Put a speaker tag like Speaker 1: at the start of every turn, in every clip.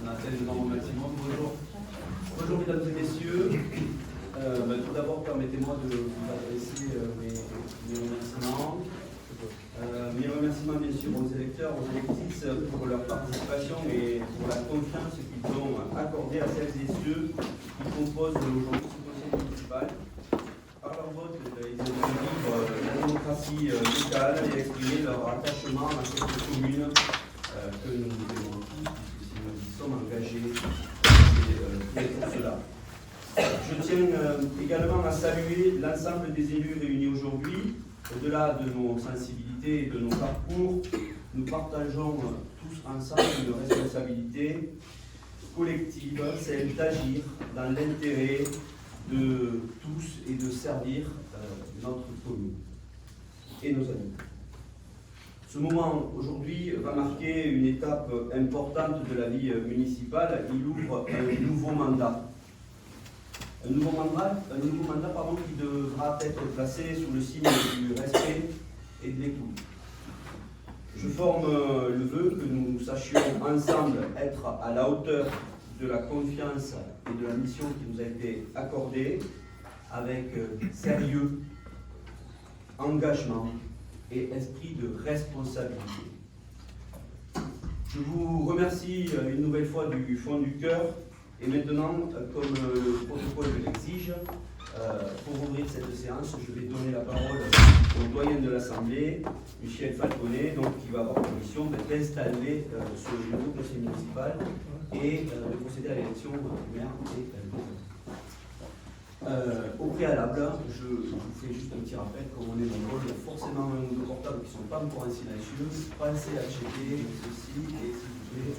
Speaker 1: On appelle le grand remerciement. Bonjour. Bonjour mesdames et messieurs. Tout d'abord, permettez-moi de vous adresser mes remerciements. Mes remerciements bien sûr aux électeurs, aux électrices pour leur participation et pour la confiance qu'ils ont accordée à celles et ceux qui composent aujourd'hui ce conseil municipal. Par leur vote, ils ont vivre la démocratie locale et exprimer leur attachement à cette commune que nous aimons tous, puisque nous y sommes engagés pour cela. Je tiens également à saluer l'ensemble des élus réunis aujourd'hui. Au-delà de nos sensibilités et de nos parcours, nous partageons tous ensemble une responsabilité collective, celle d'agir dans l'intérêt de tous et de servir notre commune et nos amis. Ce moment aujourd'hui va marquer une étape importante de la vie municipale. Il ouvre un nouveau mandat. Un nouveau mandat qui devra être placé sous le signe du respect et de l'écoute. Je forme le vœu que nous sachions ensemble être à la hauteur de la confiance et de la mission qui nous a été accordée, avec sérieux, engagement et esprit de responsabilité. Je vous remercie une nouvelle fois du fond du cœur. Et maintenant, comme le protocole l'exige, pour ouvrir cette séance, je vais donner la parole au doyen de l'Assemblée, Michel Falconet, qui va avoir pour mission d'installer ce nouveau conseil municipal et de procéder à l'élection du maire et du au préalable, je vous fais juste un petit rappel, comme on est nombreux, il y a forcément un ou deux portables qui ne sont pas encore en silencieux. Pensez à checker ceci et s'il vous plaît,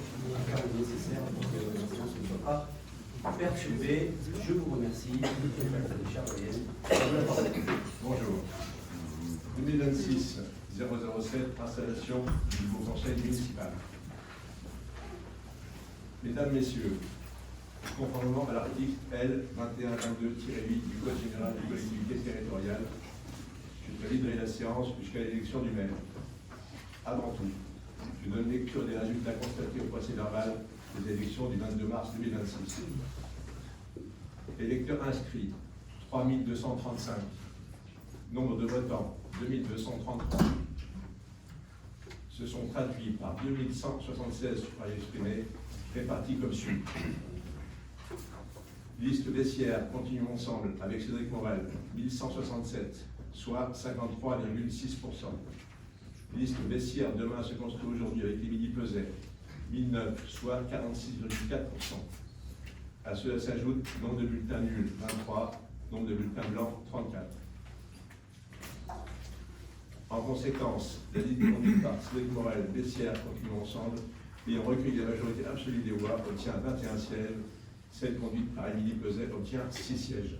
Speaker 1: faire le nécessaire pour que la séance ne soit pas perturbée. Je vous remercie. Chers doyens,
Speaker 2: bonjour. 2026-007, installation du nouveau conseil municipal. Mesdames, Messieurs, conformément à l'article L 2122-8 du Code général des collectivités territoriales, je validerai la séance jusqu'à l'élection du maire. Avant tout, je donne lecture des résultats constatés au procès-verbal des élections du 22 mars 2026. Électeurs inscrits, 3235. Nombre de votants, 2233. Se sont traduits par 2176 suffrages exprimés, répartis comme suit. Liste Bessières, continuons ensemble avec Cédric Morel, 1167, soit 53,6%. Liste Bessières, demain se construit aujourd'hui avec Émilie Peset, 1009, soit 46,4%. À cela s'ajoute nombre de bulletins nuls, 23, nombre de bulletins blancs, 34. En conséquence, la liste conduite par Cédric Morel, Bessières, continuons ensemble, ayant recueilli la majorité absolue des voix, obtient 21 sièges. Celle conduite par Émilie Peset obtient 6 sièges.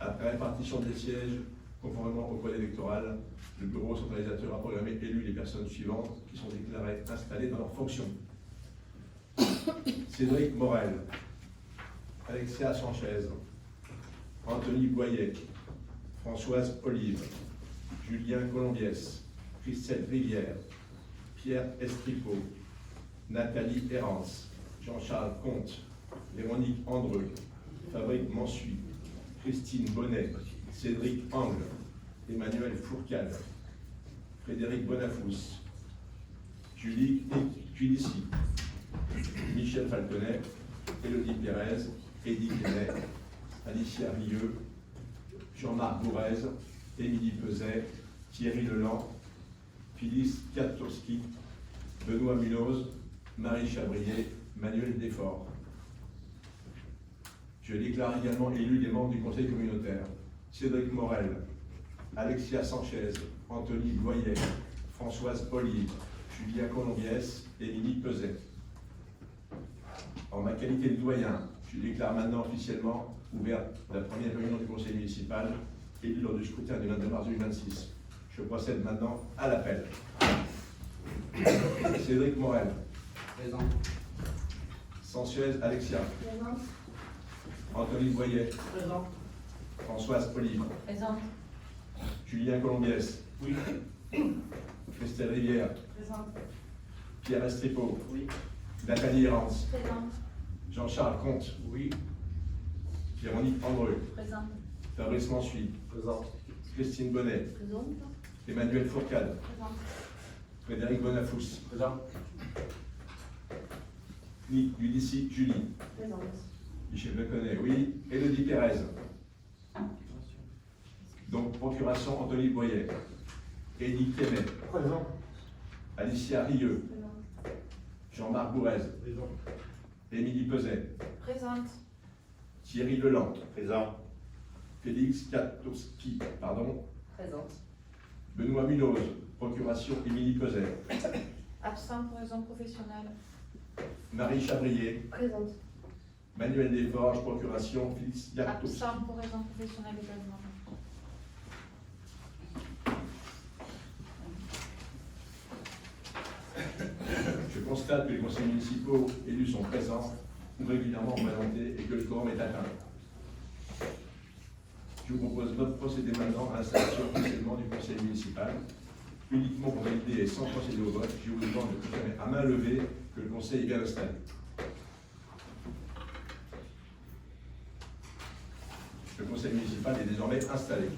Speaker 2: Après répartition des sièges, conformément au code électoral, le bureau centralisateur a programmé élu les personnes suivantes qui sont déclarées installées dans leurs fonctions. Cédric Morel, Alexia Sanchez, Anthony Boyer, Françoise Olive, Julien Colombiès, Christelle Rivière, Pierre Estripeau, Nathalie Hérence, Jean-Charles Comte, Véronique Andreux, Fabrice Mansuy, Christine Bonnet, Cédric Angle, Emmanuel Fourcade, Frédéric Bonafous, Julie Culissi, Michel Falconet, Élodie Pérez, Eddie Guénet, Alicia Rieux, Jean-Marc Bourrez, Émilie Peset, Thierry Leland, Phyllis Katowski, Benoît Munoz, Marie Chabrier, Manuel Desforts. Je déclare également élus les membres du conseil communautaire. Cédric Morel, Alexia Sanchez, Anthony Boyer, Françoise Olive, Julien Colombiès, Émilie Peset. En ma qualité de doyen, je déclare maintenant officiellement ouverte la première réunion du conseil municipal élue lors du scrutin du 22 mars 2026. Je procède maintenant à l'appel. Cédric Morel.
Speaker 1: Présent.
Speaker 2: Sanchez Alexia.
Speaker 3: Présent.
Speaker 2: Anthony Boyer.
Speaker 3: Présent.
Speaker 2: Françoise Olive.
Speaker 3: Présent.
Speaker 2: Julien Colombiès.
Speaker 1: Oui.
Speaker 2: Christelle Rivière.
Speaker 3: Présent.
Speaker 2: Pierre Estripeau.
Speaker 1: Oui.
Speaker 2: Nathalie Hérance.
Speaker 3: Présente.
Speaker 2: Jean-Charles Comte.
Speaker 1: Oui.
Speaker 2: Véronique Andreu.
Speaker 3: Présente.
Speaker 2: Fabrice Mansuy.
Speaker 1: Présent.
Speaker 2: Christine Bonnet.
Speaker 3: Présente.
Speaker 2: Emmanuel Fourcade.
Speaker 3: Présente.
Speaker 2: Frédéric Bonafous.
Speaker 1: Présent.
Speaker 2: Ludici Julie.
Speaker 3: Présente.
Speaker 2: Michel Leconnet, oui. Élodie Pérez. Donc, procuration Anthony Boyer. Édith Kémet.
Speaker 1: Présent.
Speaker 2: Alicia Rieux.
Speaker 3: Présente.
Speaker 2: Jean-Marc Bourrez.
Speaker 1: Présent.
Speaker 2: Émilie Peset.
Speaker 3: Présente.
Speaker 2: Thierry Leland.
Speaker 4: Présent.
Speaker 2: Félix Katowski.
Speaker 3: Présente.
Speaker 2: Benoît Munoz. Procuration Émilie Peset.
Speaker 3: Absent pour raison professionnelle.
Speaker 2: Marie Chabrier.
Speaker 3: Présente.
Speaker 2: Manuel Desforges. Procuration Félix Katowski.
Speaker 3: Absent pour raison professionnelle également.
Speaker 2: Je constate que les conseils municipaux élus sont présents ou régulièrement représentés et que le quorum est atteint. Je vous propose de procéder maintenant à l'installation officiellement du conseil municipal. Uniquement pour valider et sans procéder au vote, je vous demande de confirmer à main levée que le conseil est bien installé. Le conseil municipal est désormais installé.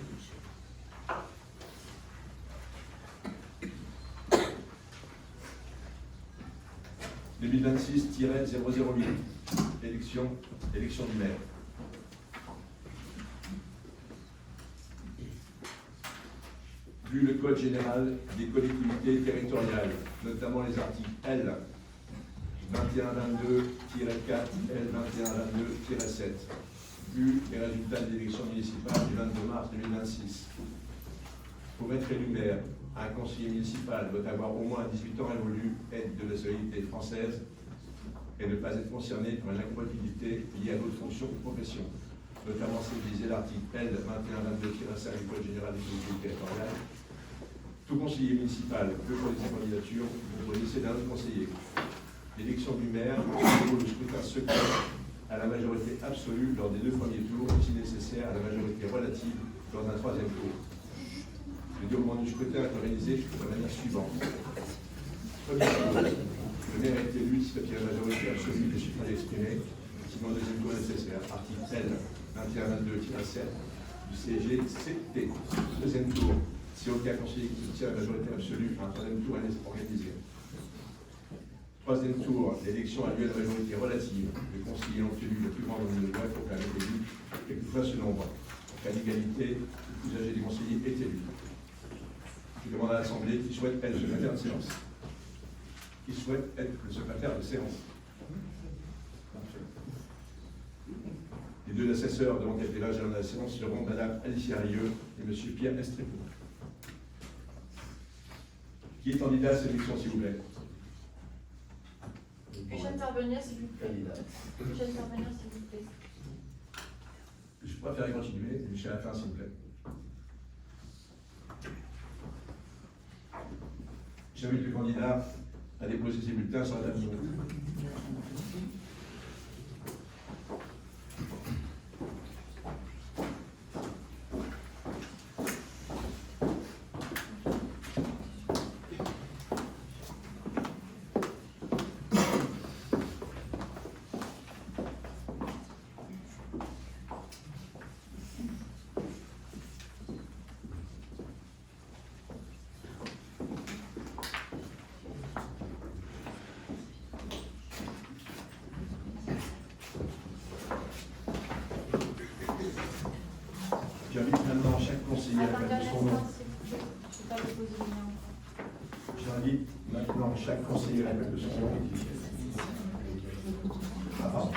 Speaker 2: « 2026-008, élection du maire. Vu le Code général des collectivités territoriales, notamment les articles L 2122-4, L 2122-7, vu les résultats de l'élection municipale du 22 mars 2026, pour être élu maire, un conseiller municipal doit avoir au moins 18 ans révolus, être de nationalité française et ne pas être concerné par une incompatibilité liée à d'autres fonctions ou professions, notamment celle visée à l'article L 2122-5 du Code général des collectivités territoriales. Tout conseiller municipal peut choisir sa candidature pour lycée d'un autre conseiller. L'élection du maire déroule le scrutin secret à la majorité absolue lors des 2 premiers tours, si nécessaire à la majorité relative lors d'un 3e tour. Le déroulement du scrutin est organisé de la manière suivante. Premier tour, le maire est élu si la majorité absolue des suffrages exprimés, sinon le 2e tour nécessaire, article L 2122-7 du CGCT. 2e tour, si aucun conseiller qui soutient la majorité absolue, un 3e tour est organisé. 3e tour, l'élection a lieu à la majorité relative. Les conseillers ont obtenu le plus grand nombre de voix pour qu'un élu, quelquefois ce nombre. En cas d'égalité, le plus âgé des conseillers est élu. Je demande à l'Assemblée qui souhaite être le secrétaire de séance. Qui souhaite être le secrétaire de séance. Les 2 assesseurs devant être l'âge de la séance seront Mme Alicia Rieux et M. Pierre Estrépo. Qui est candidat à cette élection, s'il vous plaît?
Speaker 3: Puis-je intervenir, s'il vous plaît? Puis-je intervenir, s'il vous plaît?
Speaker 2: Je préfère continuer jusqu'à la fin, s'il vous plaît. J'invite le candidat à déposer ses bulletins sur la table. J'invite maintenant chaque conseiller à
Speaker 3: Attendez
Speaker 2: mettre
Speaker 3: un
Speaker 2: son nom.
Speaker 3: instant, s'il vous plaît. Je n'ai pas déposé le mien encore.
Speaker 2: J'invite maintenant chaque conseiller à mettre son nom. Ah, pardon.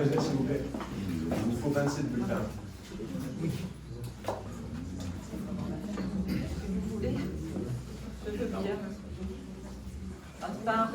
Speaker 2: S'il vous plaît. Il nous faut 27 bulletins.
Speaker 3: Vous voulez? Je veux bien. Ah, c'est pas un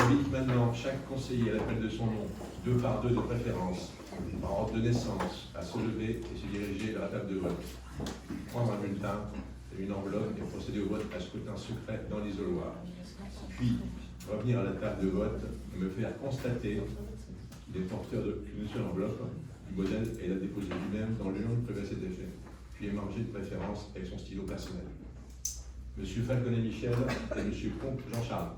Speaker 2: J'invite maintenant chaque conseiller à l'appel de son nom, 2 par 2 de préférence, par ordre de naissance, à se lever et se diriger vers la table de vote. Prendre un bulletin et une enveloppe et procéder au vote à scrutin secret dans l'isoloir. Puis, revenir à la table de vote et me faire constater qu'il est porteur d'une seule enveloppe du modèle et la déposer lui-même dans l'urne prévue à cet effet. Puis émarger de préférence avec son stylo personnel. Monsieur Falconet-Michel et Monsieur Comte Jean-Charles.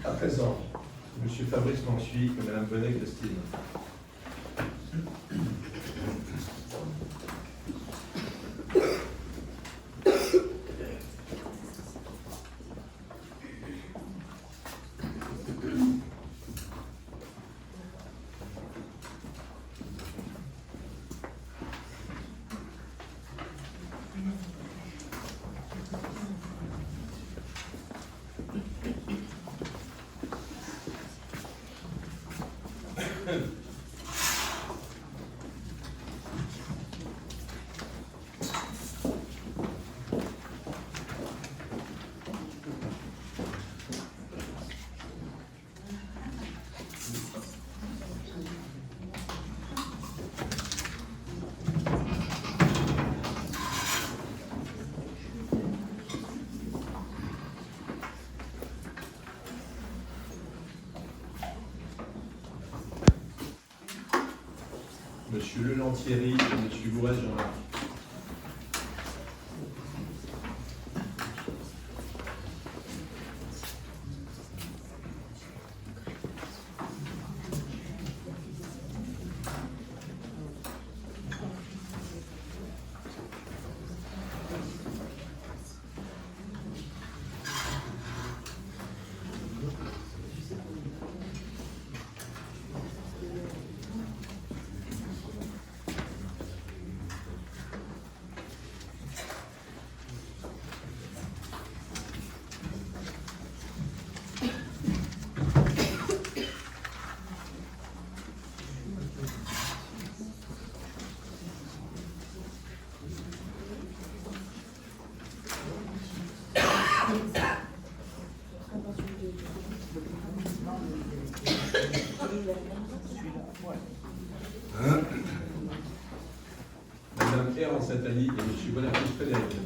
Speaker 2: À présent, Monsieur Fabrice Mansuy et Madame Bonnet-Christine. Monsieur Leland-Thierry et Monsieur Bourrez Jean-Marc. Madame Errance Attali et Monsieur Bonaparte Frédéric.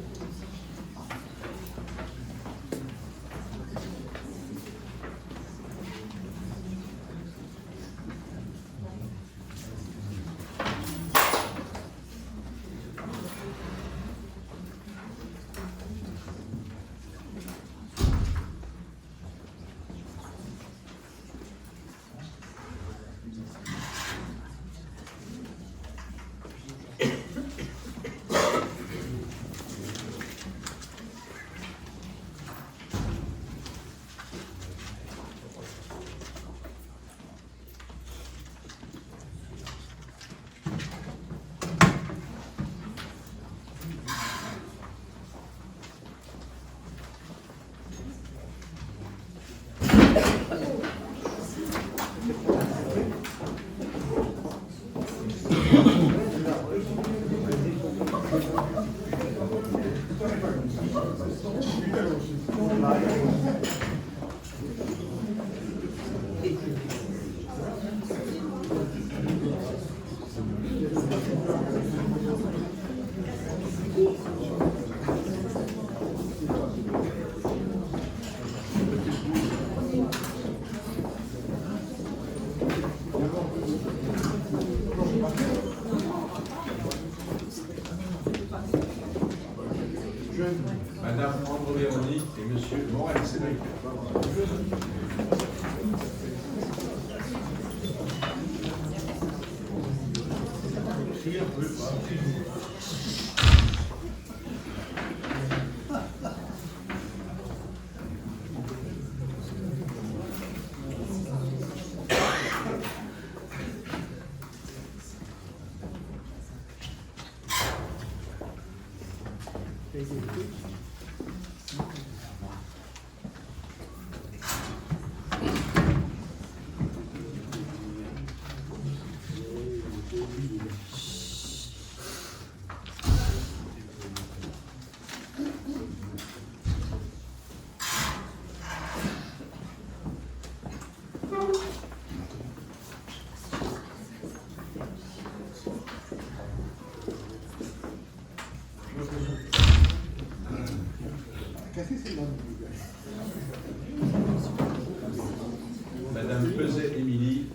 Speaker 2: Madame Peset-Émilie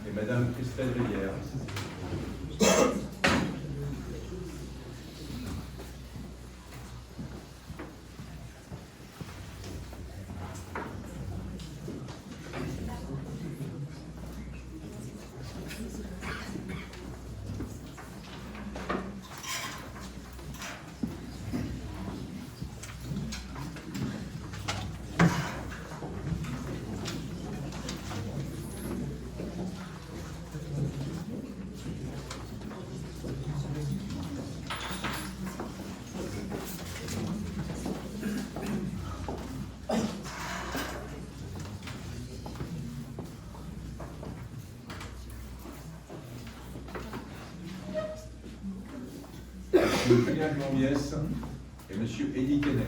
Speaker 2: et Madame Christelle Rivière. M. Julien Glambiès et M. Eddie Kenneth.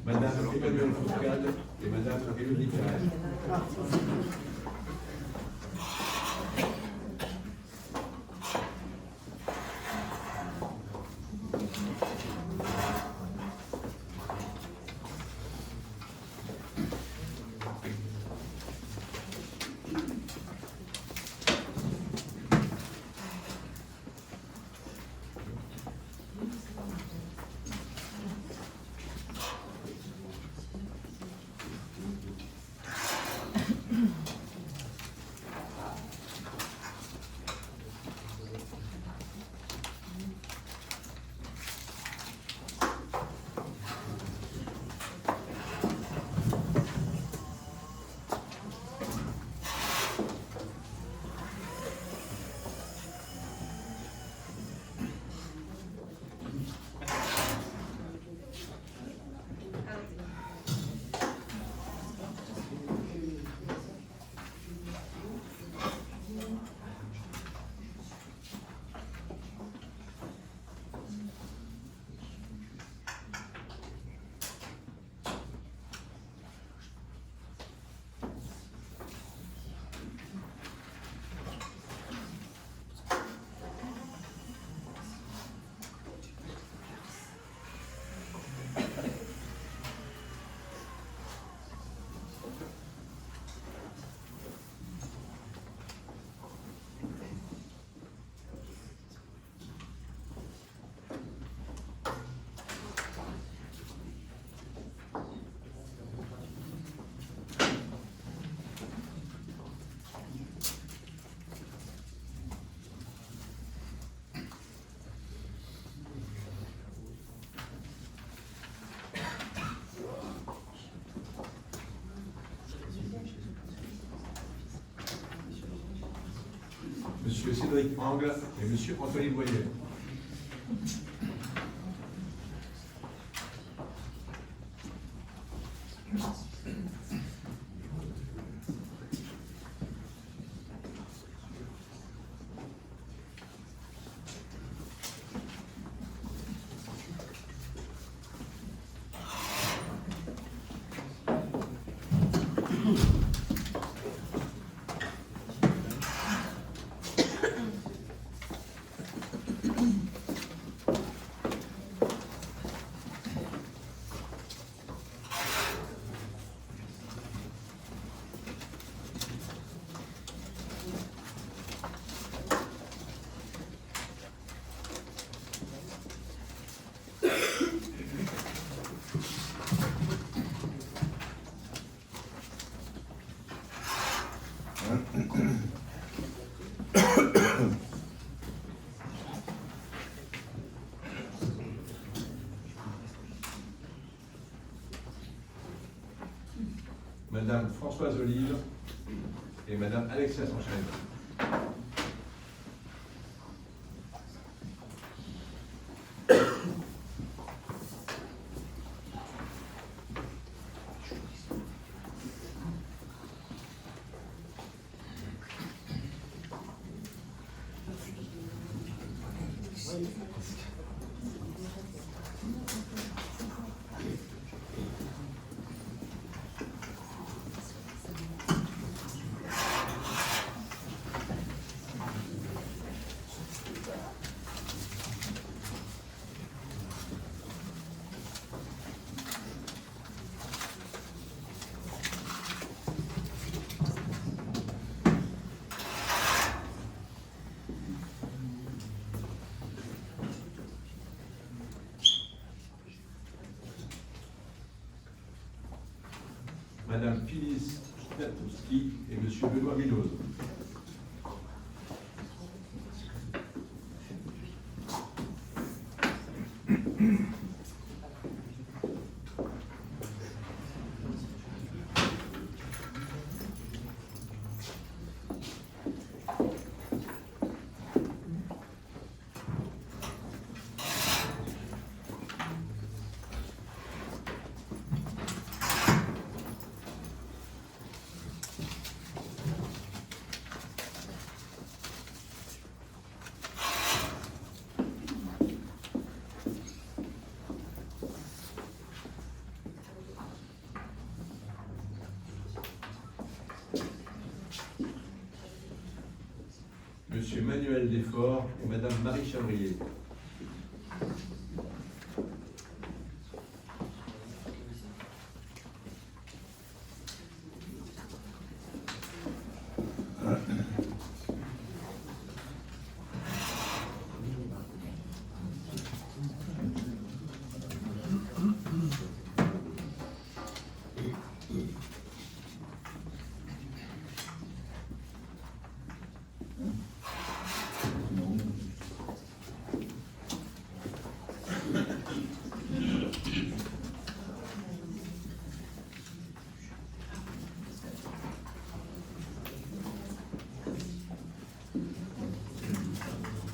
Speaker 2: Madame Emmanuelle Fourcade et Madame Élodie Carrel. Monsieur Cédric Angle et Monsieur Anthony Boyer. Madame Françoise Olive et Madame Alexia Sanchez. Madame Phyllis Statowski et Monsieur Benoît Villose. Monsieur Manuel Desforts et Madame Marie Chavrier.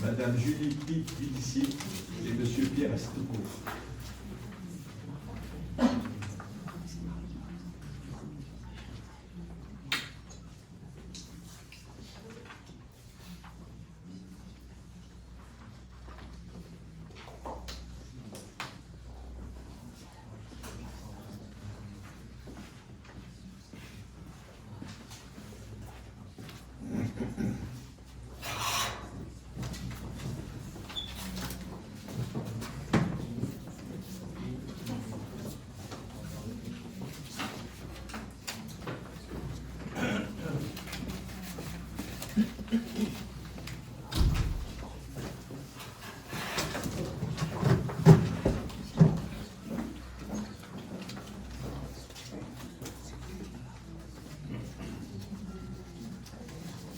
Speaker 2: Madame Julie Pic-Vidici et Monsieur Pierre Estoupeau.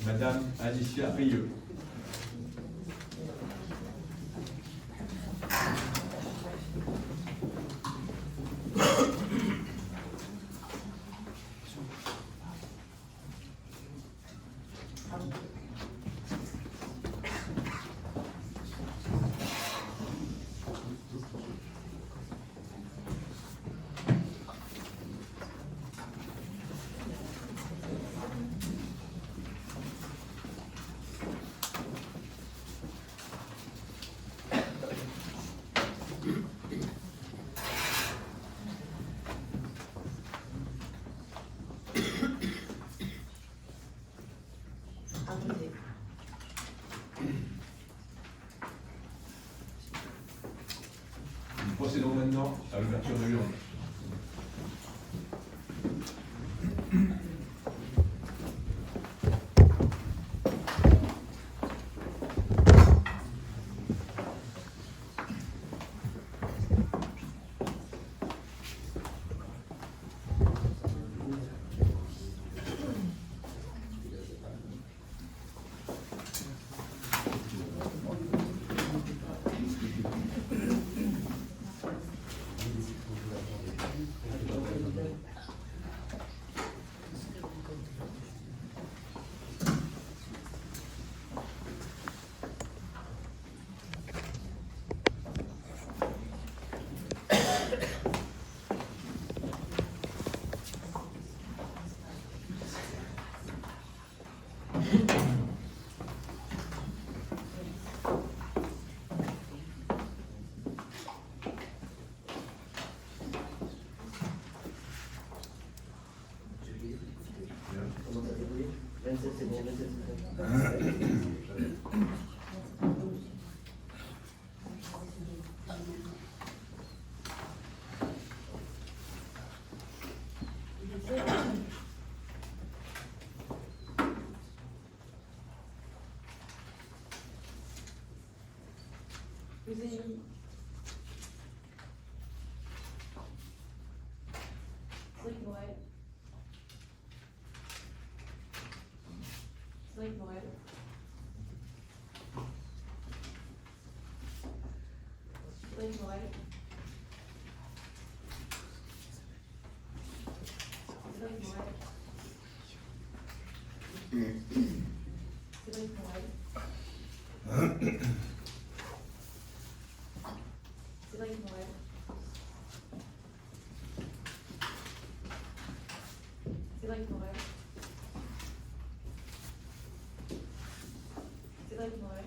Speaker 2: Madame Alicia Rieux. Nous procédons maintenant à l'ouverture de l'urne.
Speaker 3: Cédric Morel. Cédric Morel. Cédric Morel. Cédric Morel. Cédric Morel. Cédric Morel.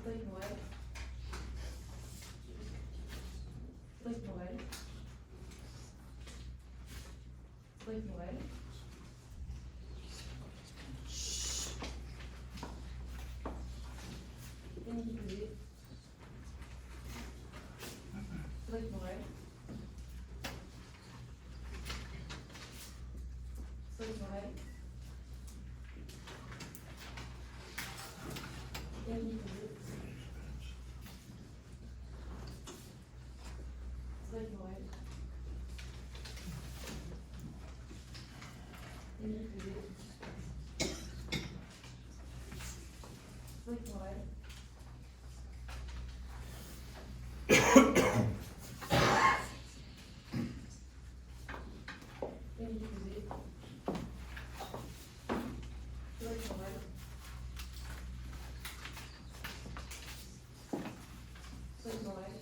Speaker 3: Cédric Morel. Cédric Morel. Cédric Morel. Émilie Pelé. Cédric Morel. Cédric Morel. Émilie Pelé. Cédric Morel. Émilie Pelé. Cédric Morel. Émilie Pelé. Cédric Morel. Cédric Morel.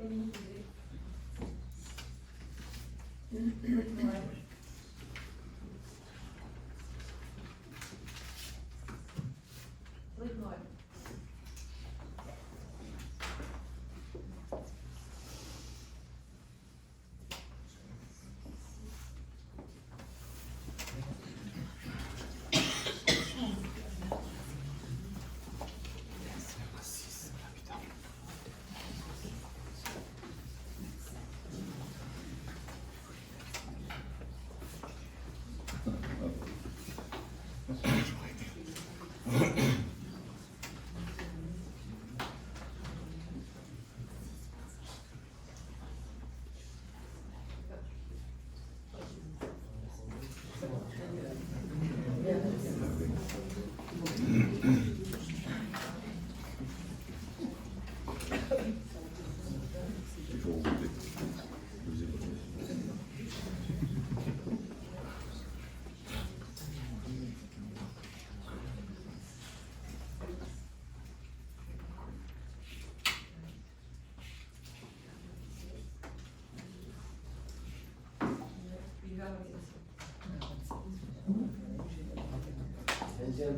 Speaker 3: Émilie Pelé. Cédric Morel. Cédric Morel.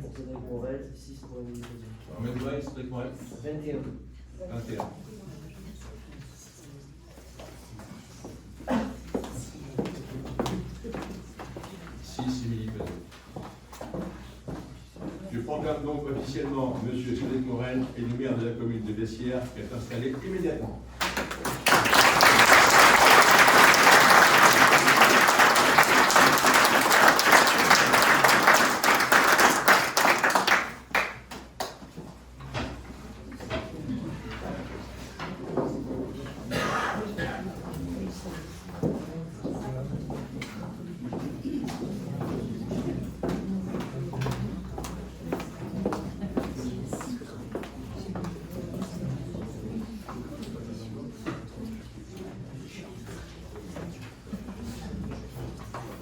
Speaker 4: Pour Cédric Morel, 6 pour Émilie Pelé.
Speaker 2: Combien de voix, Cédric Morel?
Speaker 4: 21.
Speaker 2: 21. Émilie Pelé. Je proclame donc officiellement M. Cédric Morel élu maire de la commune de Bessières, qui est installé immédiatement.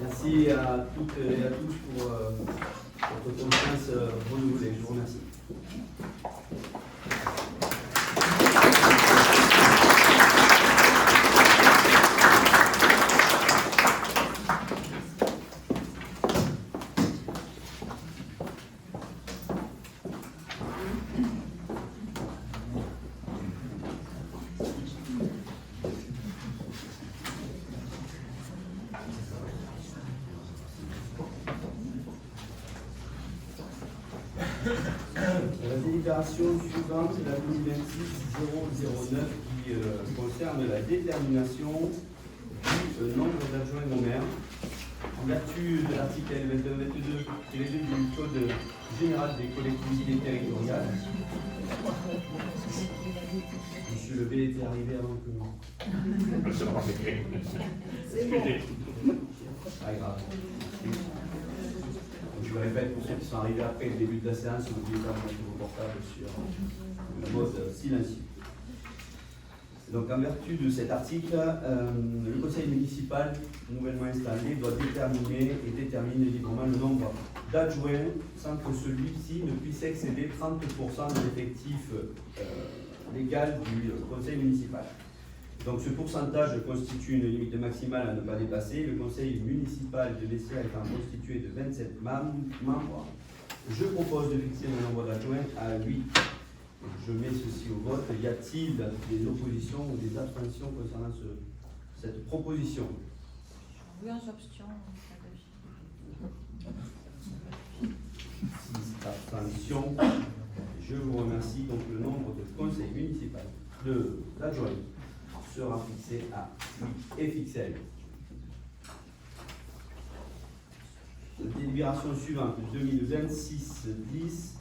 Speaker 1: Merci à toutes et à tous pour votre confiance renouvelée. Je vous remercie. La délibération suivante, c'est la 2026-009 qui concerne la détermination du nombre d'adjoints au maire. En vertu de l'article 22-22 du Code général des collectivités territoriales. Monsieur Le B était arrivé avant que nous.
Speaker 4: C'est bon.
Speaker 1: Pas grave. je le répète pour ceux qui sont arrivés après le début de la séance, n'oubliez pas de mettre vos portables sur le mode silencieux. Donc, en vertu de cet article, le conseil municipal nouvellement installé doit déterminer et détermine librement le nombre d'adjoints sans que celui-ci ne puisse excéder 30% de l'effectif légal du conseil municipal. Donc, ce pourcentage constitue une limite maximale à ne pas dépasser. Le conseil municipal de Bessia étant constitué de 27 membres, je propose de fixer le nombre d'adjoints à 8. Je mets ceci au vote. Y a-t-il des oppositions ou des abstentions concernant cette proposition?
Speaker 3: Oui, on s'abstient.
Speaker 1: 6 abstentions. Je vous remercie. Donc le nombre de conseils municipaux d'adjoints sera fixé à 8 et fixé à 8. Délibération suivante, 2026-10.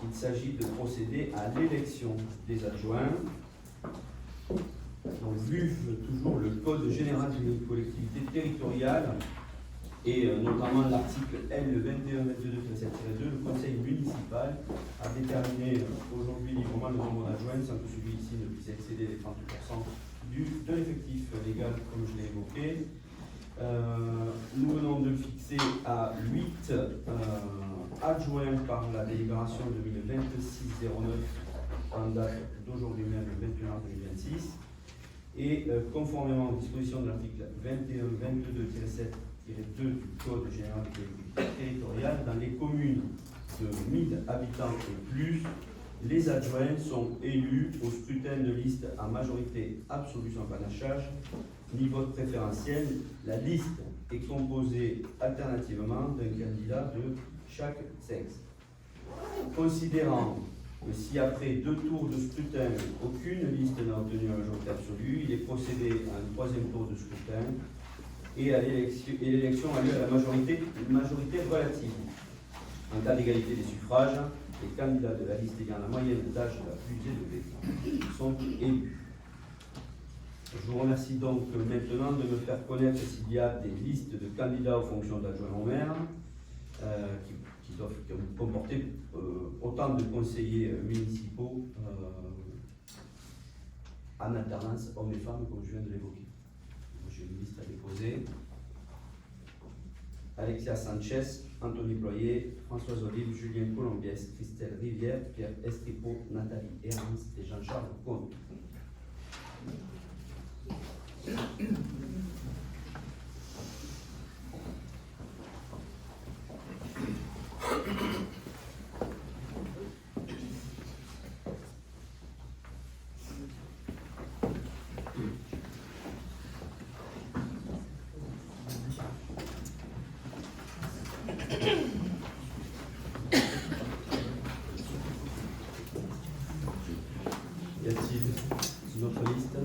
Speaker 1: Il s'agit de procéder à l'élection des adjoints. Donc, vu toujours le Code général des collectivités territoriales et notamment l'article L2122-7-2, le Conseil municipal a déterminé aujourd'hui librement le nombre d'adjoints sans que celui-ci ne puisse excéder les 30% de l'effectif légal, comme je l'ai évoqué. Nous venons de le fixer à 8 adjoints par la délibération 2026-09 en date d'aujourd'hui même, le 21 mars 2026. Et conformément aux dispositions de l'article 21-22-7-2 du Code général des collectivités territoriales, dans les communes de 1000 habitants et plus, les adjoints sont élus au scrutin de liste à majorité absolue sans panachage, ni vote préférentiel. La liste est composée alternativement d'un candidat de chaque sexe. Considérant que si après 2 tours de scrutin, aucune liste n'a obtenu la majorité absolue, il est procédé à un 3e tour de scrutin et l'élection a lieu à la majorité relative. En cas d'égalité des suffrages, les candidats de la liste ayant la moyenne d'âge la plus élevée sont élus. Je vous remercie donc maintenant de me faire connaître s'il y a des listes de candidats aux fonctions d'adjoint au maire qui doivent comporter autant de conseillers municipaux en alternance, hommes et femmes, comme je viens de l'évoquer. J'ai une liste à déposer. Alexia Sanchez, Anthony Ployer, Françoise Olive, Julien Colombiès, Christelle Rivière, Pierre Estripo, Nathalie Hermans et Jean-Charles Comte. Y a-t-il une autre liste?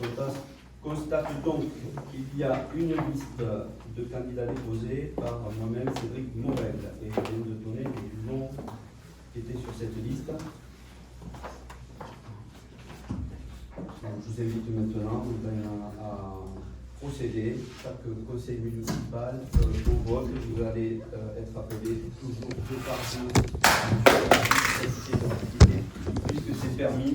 Speaker 1: Je constate donc qu'il y a une liste de candidats déposés par moi-même, Cédric Morel, et je viens de donner les noms qui étaient sur cette liste. Donc, je vous invite maintenant à procéder, chaque conseil municipal au vote. Vous allez être appelé toujours 2 par 2 puisque c'est permis.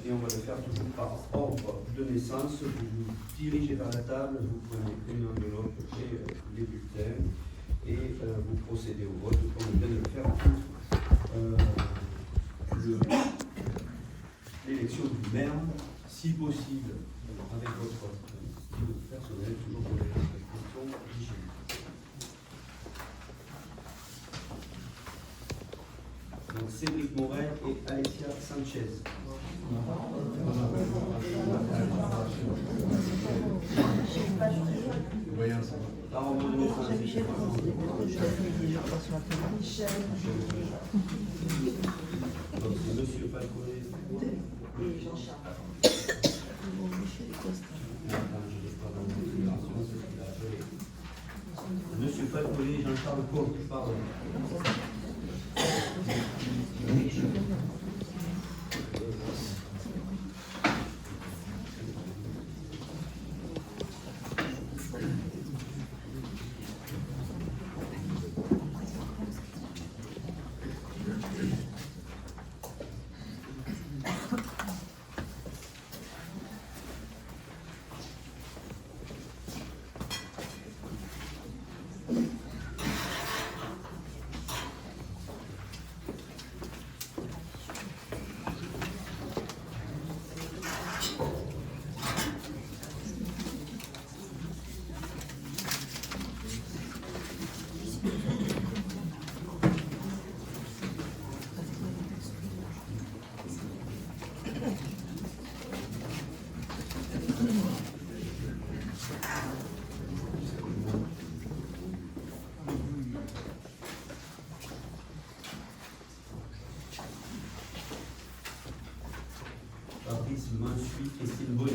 Speaker 1: Et on va le faire toujours par ordre de naissance. Vous vous dirigez vers la table, vous prenez une enveloppe et les bulletins et vous procédez au vote comme on vient de le faire pour l'élection du maire, si possible avec votre style personnel, toujours pour les questions d'hygiène. Donc Cédric Morel et Alexia Sanchez. Par ordre de naissance. Donc c'est Monsieur Falconet et Jean-Charles. Monsieur Falconet et Jean-Charles Comte, pardon. suis Christine Bonnet.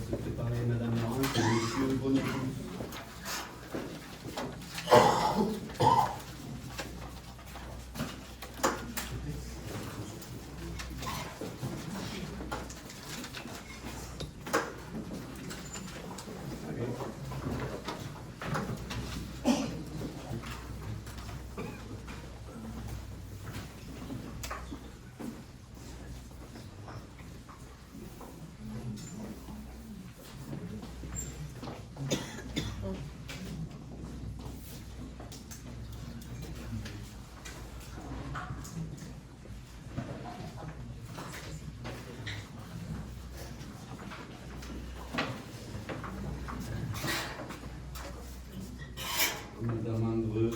Speaker 1: Se préparer Madame Laurence et Monsieur Bonnet. Madame Andreux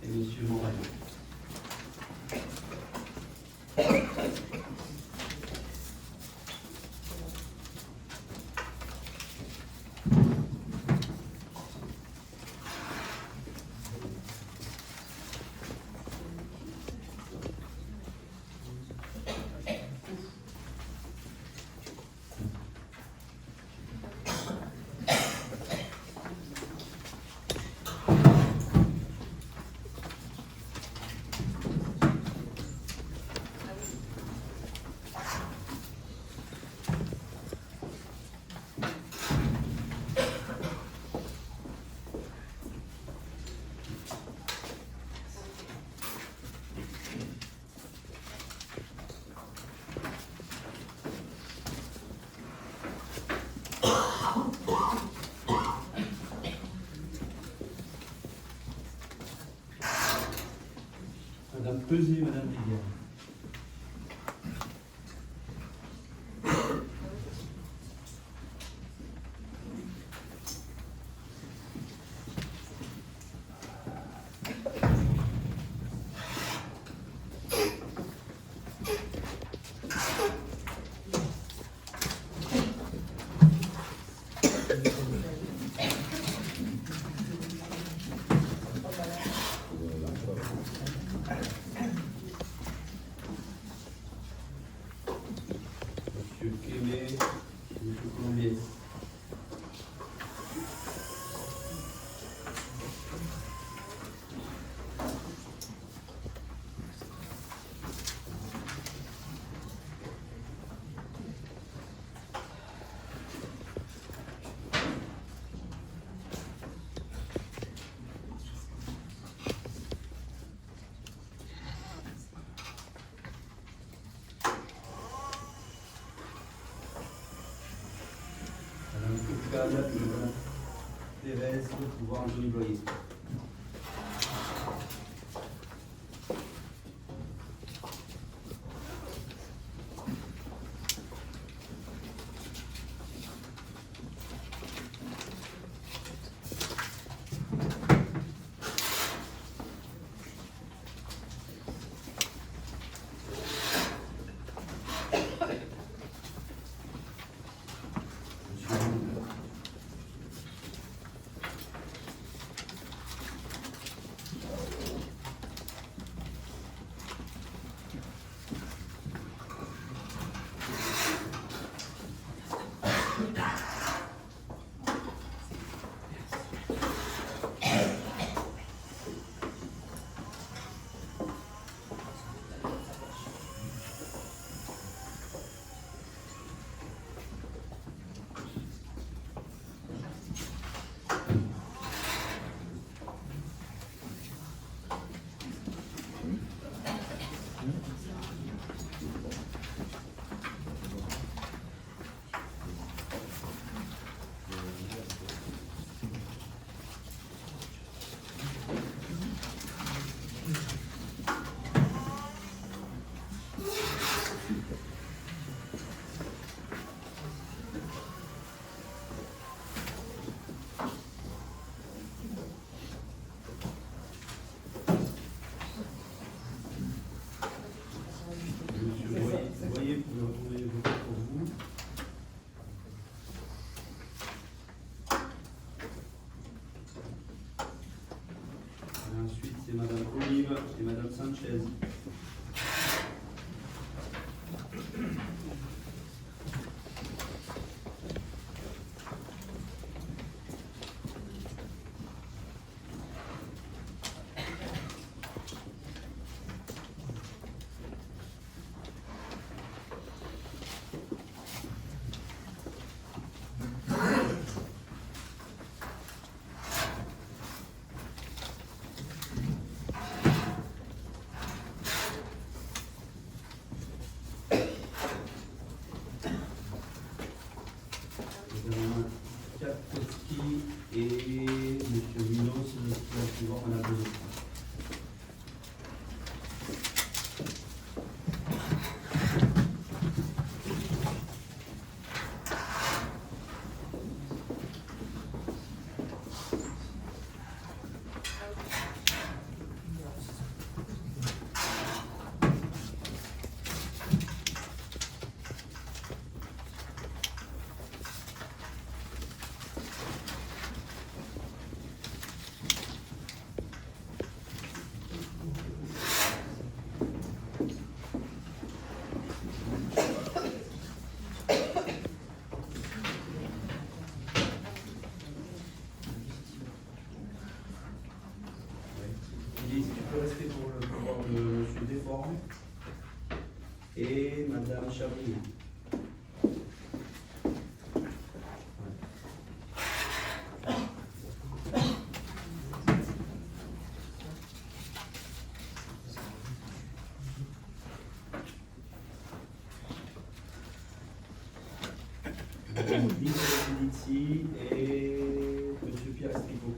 Speaker 1: et Monsieur Morel. Madame Pesé, Madame Rivière. Monsieur Kémé, Monsieur Colombier. Madame Foucault, Madame Thérèse, pouvoir Anthony Bloyer. Monsieur c'est Madame Olive et Madame Sanchez. Kapowski et M. Minos, la suivante, Madame Bezot. Lise, tu peux rester pour le pouvoir de M. Desformes et Madame Chabry. Madame Lise Felici et M. Pierre Estricot.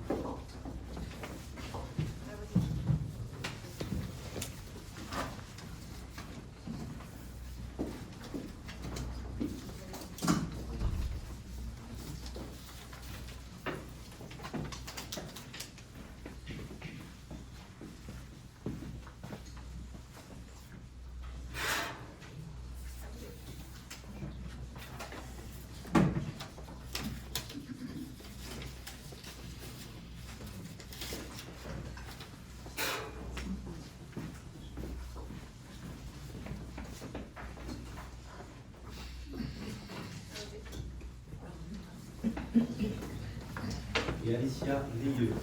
Speaker 1: Et Alicia Rieux.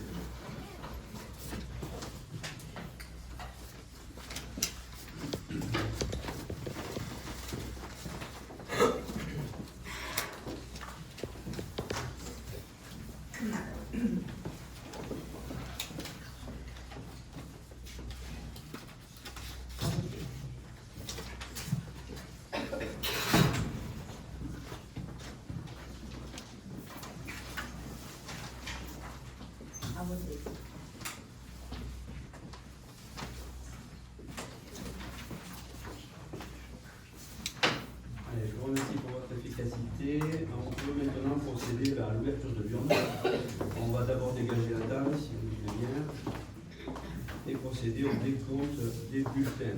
Speaker 3: À voter.
Speaker 1: Allez, je vous remercie pour votre efficacité. On peut maintenant procéder à l'ouverture de l'urne. On va d'abord dégager la table, si vous voulez bien, et procéder au décompte des bulletins.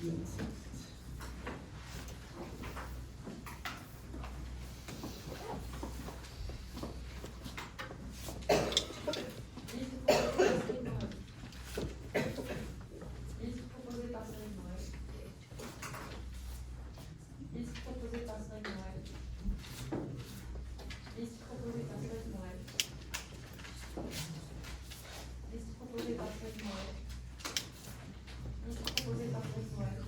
Speaker 4: Bulletins.
Speaker 3: Liste proposée par Cyril Noël. Liste proposée par Cyril Noël. Liste proposée par Cyril Noël. Liste proposée par Cyril Noël. Liste proposée par Cyril Noël.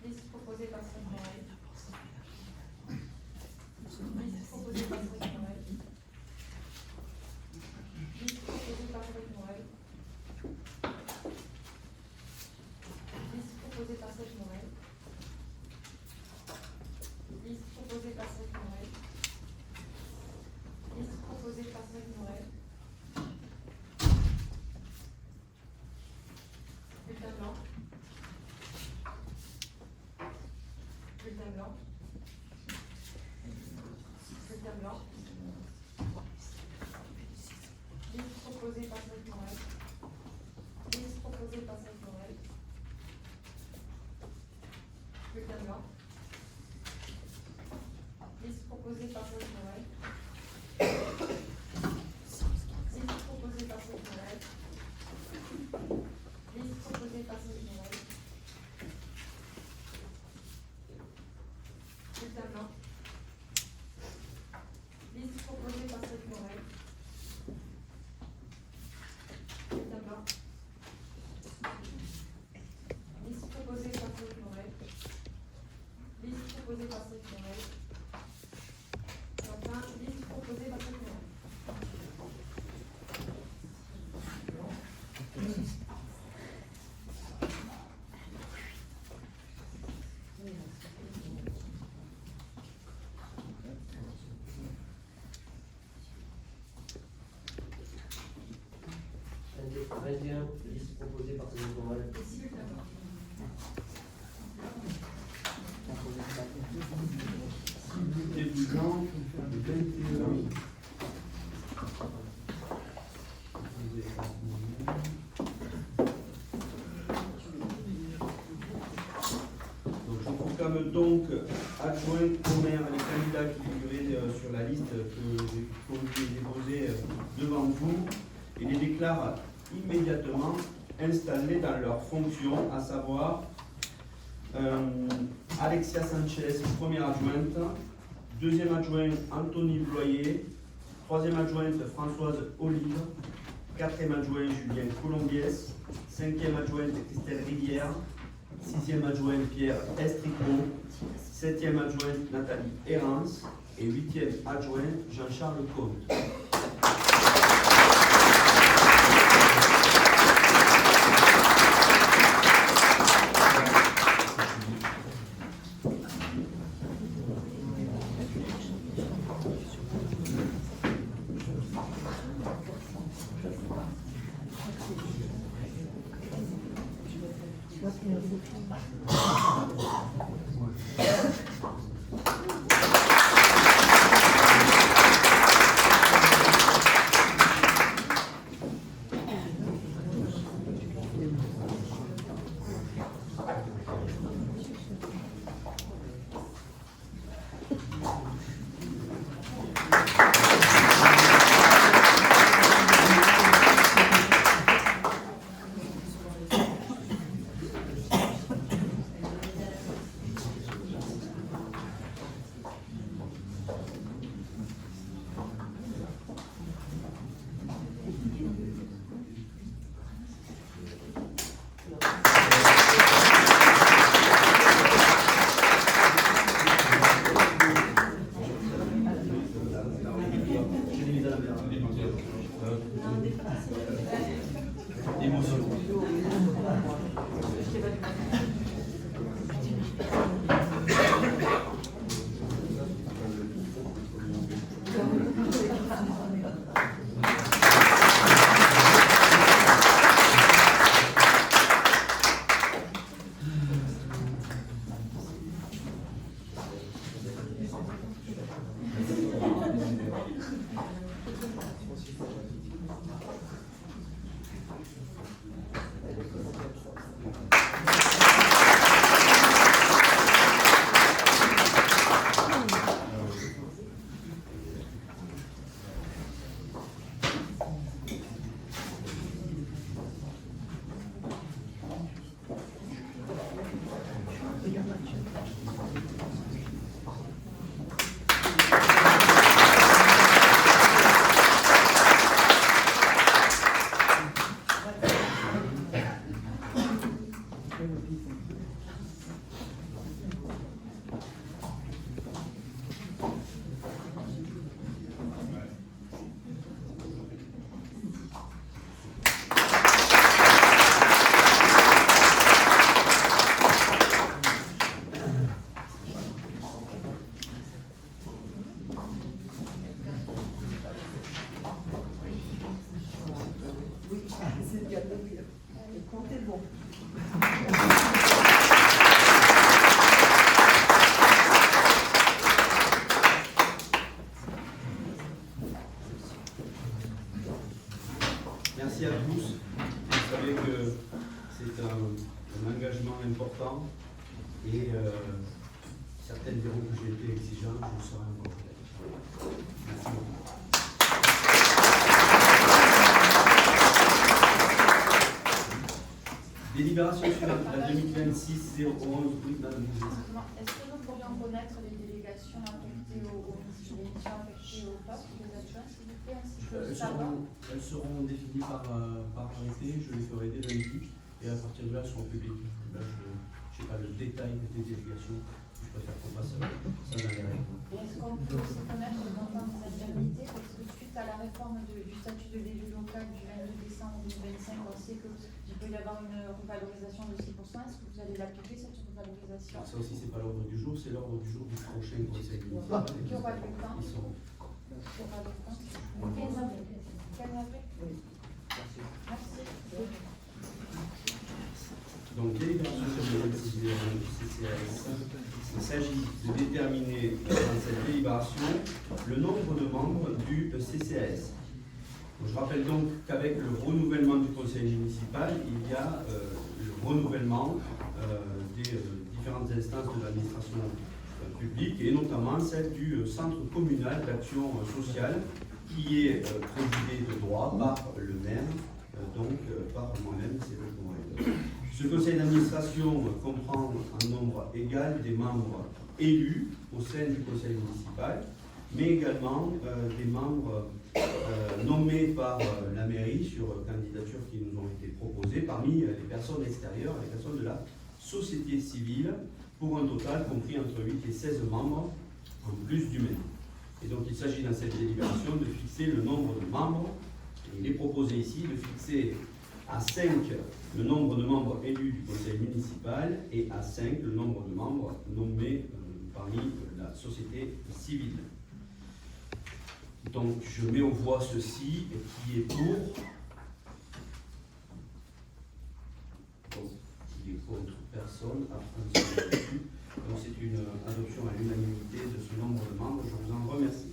Speaker 3: Liste proposée par Cyril Noël. Liste proposée par Cyril Noël. Liste proposée par Cyril Noël. Liste proposée par Cyril Noël. Liste proposée par Cyril Noël. Liste proposée par Cyril Noël.
Speaker 4: 21, liste proposée par Cédric Morel.
Speaker 1: Débutant, le 21. Donc, je proclame donc adjoint au maire les candidats qui figuraient sur la liste que j'ai déposée devant vous et les déclare immédiatement installés dans leurs fonctions, à savoir Alexia Sanchez, première adjointe, deuxième adjointe Anthony Bloyer, troisième adjointe Françoise Olive, quatrième adjoint Julien Colombiès, cinquième adjointe Christelle Rivière, sixième adjoint Pierre Estricot, septième adjointe Nathalie Hérence et huitième adjoint Jean-Charles Comte. Merci à tous. Vous savez que c'est un engagement important et certains diront que j'ai été exigeant, je le serai encore. Merci beaucoup. Délibération suivante, la 2026-011, oui, madame.
Speaker 3: Est-ce que nous pourrions connaître les délégations affectées les missions affectées au poste des adjoints, s'il vous plaît, ainsi que le salaire?
Speaker 1: Elles seront définies par arrêté, je les ferai dès lundi, et à partir de là, elles seront publiques. Là, je n'ai pas le détail des délégations, je préfère qu'on passe ça dans les règles.
Speaker 3: Et est-ce qu'on peut aussi connaître le montant des indemnités? Parce que suite à la réforme du statut de l'élu local du 22 décembre 2025, on sait qu'il peut y avoir une revalorisation de 6%. Est-ce que vous allez l'appliquer, cette revalorisation?
Speaker 1: Alors ça aussi, c'est pas l'ordre du jour, c'est l'ordre du jour du prochain conseil municipal.
Speaker 3: Qui aura le temps?
Speaker 1: Ils sont...
Speaker 3: Qui aura le temps? 15 avril. 15 avril?
Speaker 4: Oui. Merci.
Speaker 3: Merci.
Speaker 1: CCAS, il s'agit de déterminer dans cette délibération le nombre de membres du CCAS. Je rappelle donc qu'avec le renouvellement du conseil municipal, il y a le renouvellement des différentes instances de l'administration publique et notamment celle du centre communal d'action sociale qui est présidé de droit par le maire, donc par moi-même, c'est le Moël. Ce conseil d'administration comprend un nombre égal des membres élus au sein du conseil municipal, mais également des membres nommés par la mairie sur candidatures qui nous ont été proposées parmi les personnes extérieures, les personnes de la société civile, pour un total compris entre 8 et 16 membres en plus du maire. Et donc il s'agit dans cette délibération de fixer le nombre de membres. Et il est proposé ici de fixer à 5 le nombre de membres élus du conseil municipal et à 5 le nombre de membres nommés parmi la société civile. Donc je mets aux voix ceci, et qui est pour. Donc, qui est contre personne, abstention dessus. Donc c'est une adoption à l'unanimité de ce nombre de membres, je vous en remercie.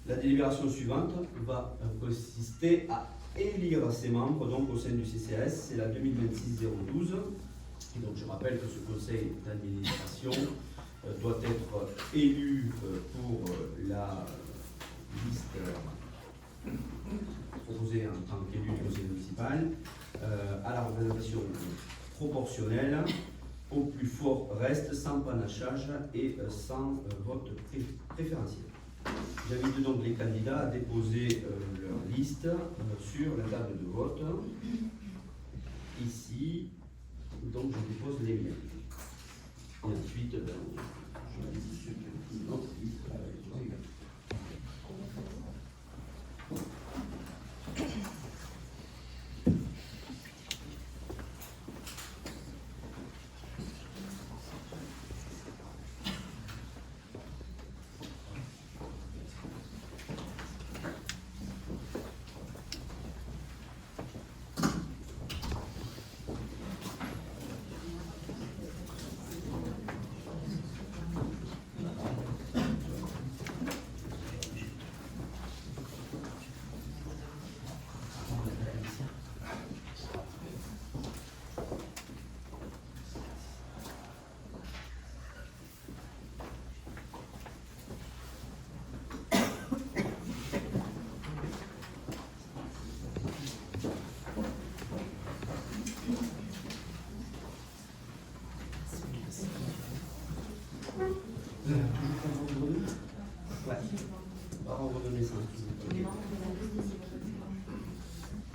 Speaker 1: La délibération suivante va consister à élire ses membres donc au sein du CCAS, c'est la 2026-012. Et donc je rappelle que ce conseil d'administration doit être élu pour la liste proposée en tant qu'élu du conseil municipal à la représentation proportionnelle au plus fort reste, sans panachage et sans vote préférentiel. J'invite donc les candidats à déposer leur liste sur la table de vote. Ici, donc je dépose les miens. Et ensuite, je dis ceux qui ont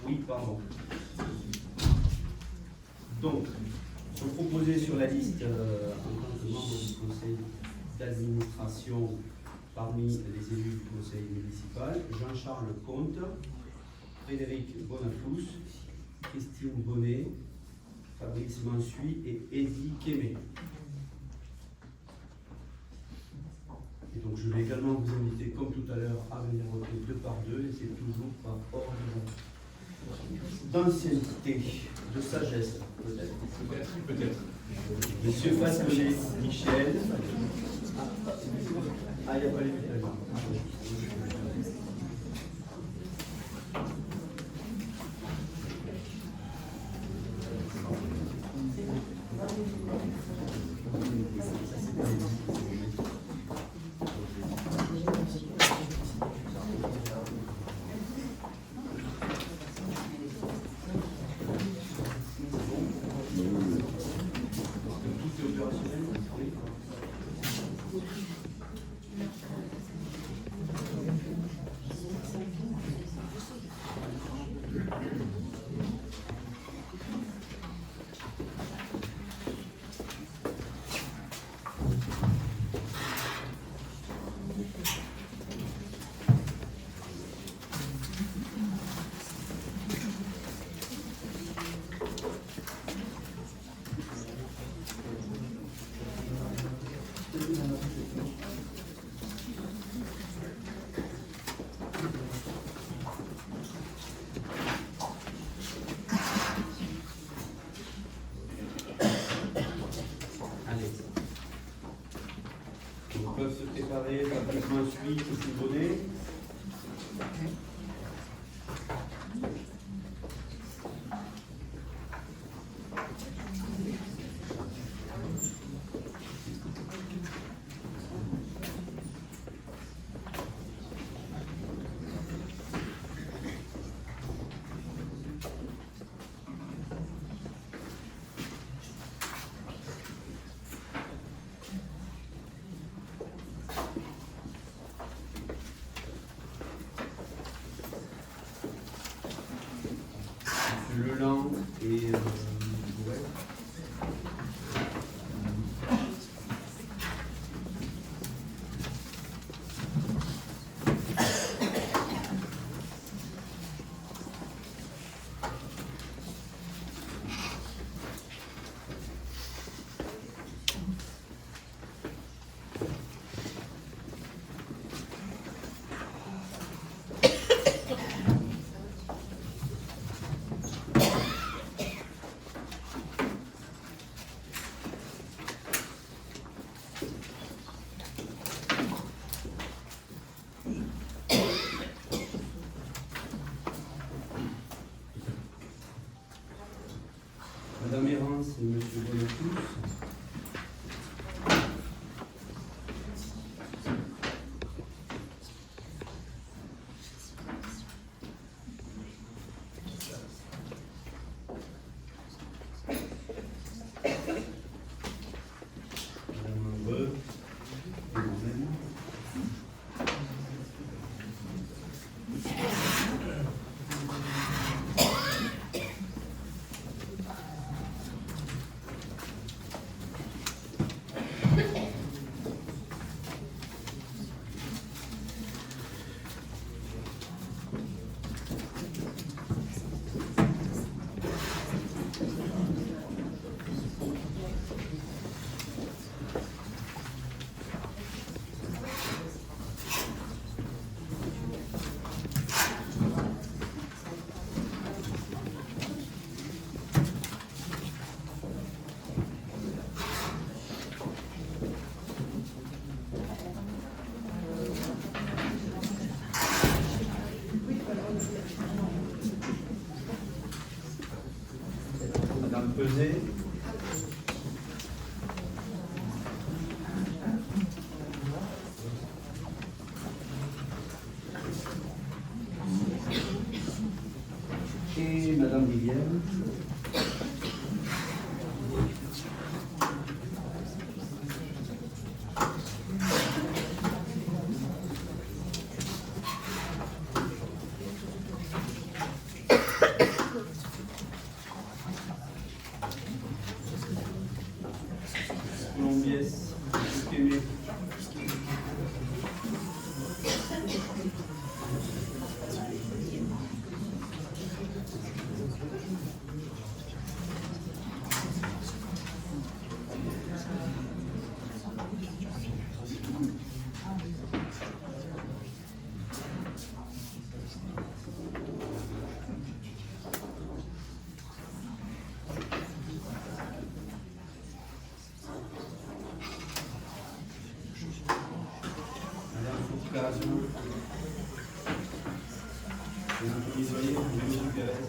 Speaker 1: Oui, pardon. Donc, sont proposés sur la liste en tant que membre du conseil d'administration parmi les élus du conseil municipal, Jean-Charles Comte, Frédéric Bonafous, Christine Bonnet, Fabrice Mansuy et Eddy Kémé. Et donc je vais également vous inviter, comme tout à l'heure, à venir voter 2 par 2, et c'est toujours par ordre d'ancienneté, de sagesse, peut-être.
Speaker 2: Peut-être.
Speaker 1: Monsieur Fasonnet, Michel. Ah, il n'y a pas les médailles. ensuite Monsieur Bonnet. Leland et Gouret. Madame Errance et Monsieur Bonapus. Madame Breu et moi-même. Madame Peset. Et Madame Rivière. Colombiès, Kémé. Madame Foucault. Et Anthony Soyer, Monsieur Pérez.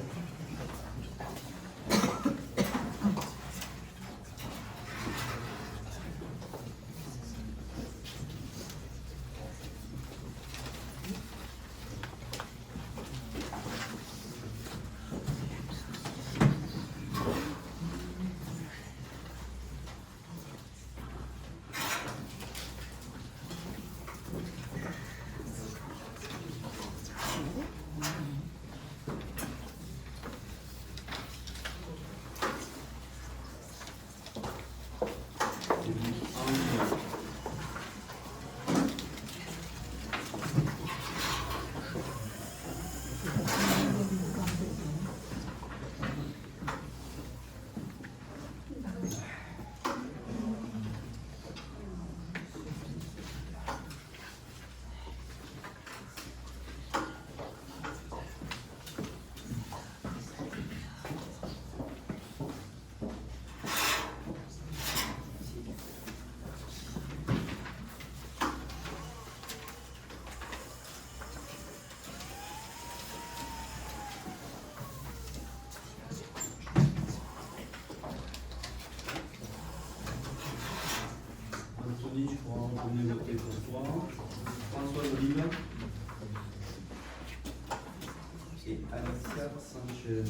Speaker 1: Alicia Sanchez.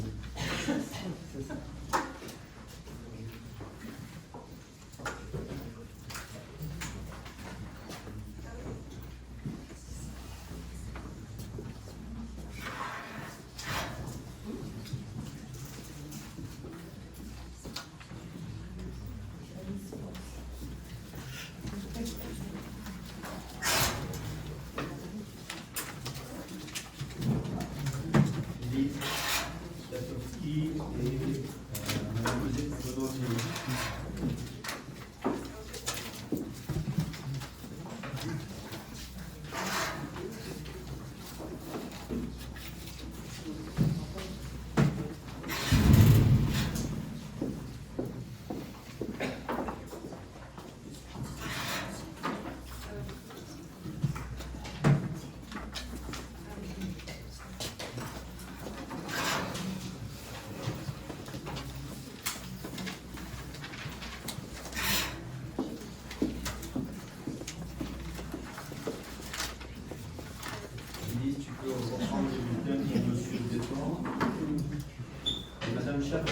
Speaker 1: Lise Chatowski et Madame Josette Godot-Gilles. Lise, tu peux reprendre le bulletin de Monsieur Descamps et Madame Chapeau.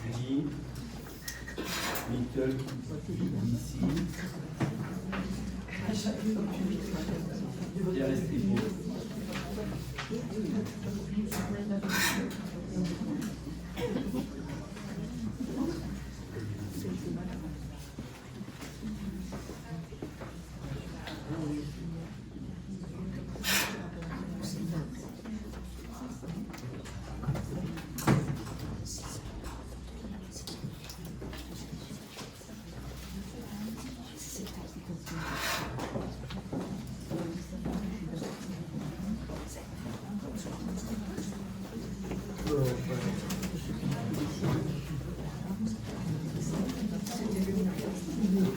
Speaker 1: Julie, Nicole, ici. Pierre Estéphane.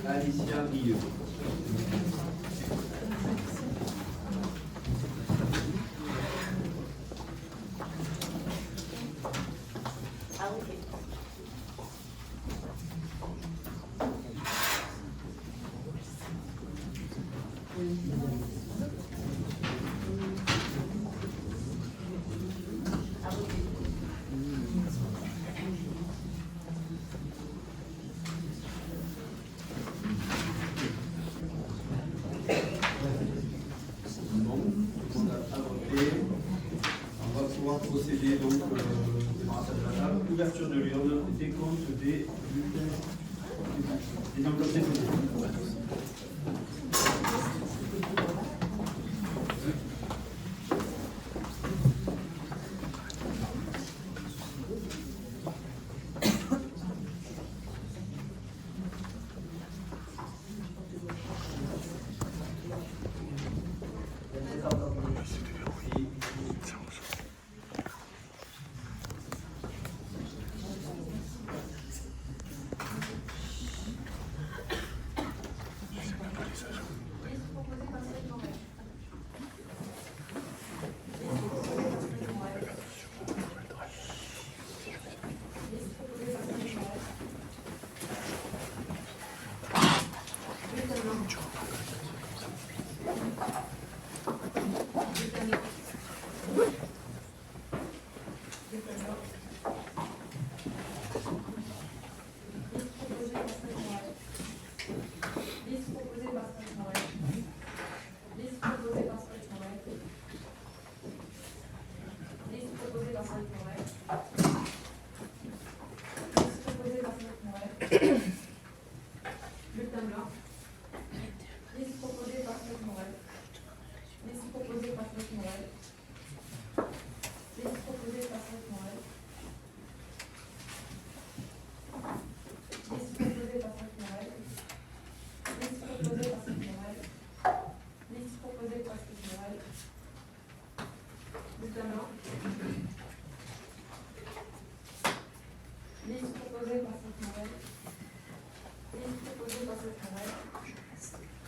Speaker 1: Alicia Rieux. Bon, tout le monde a voté. On va pouvoir procéder donc au démarrage de la table. Ouverture de l'urne, décompte des bulletins, des enveloppes déposées.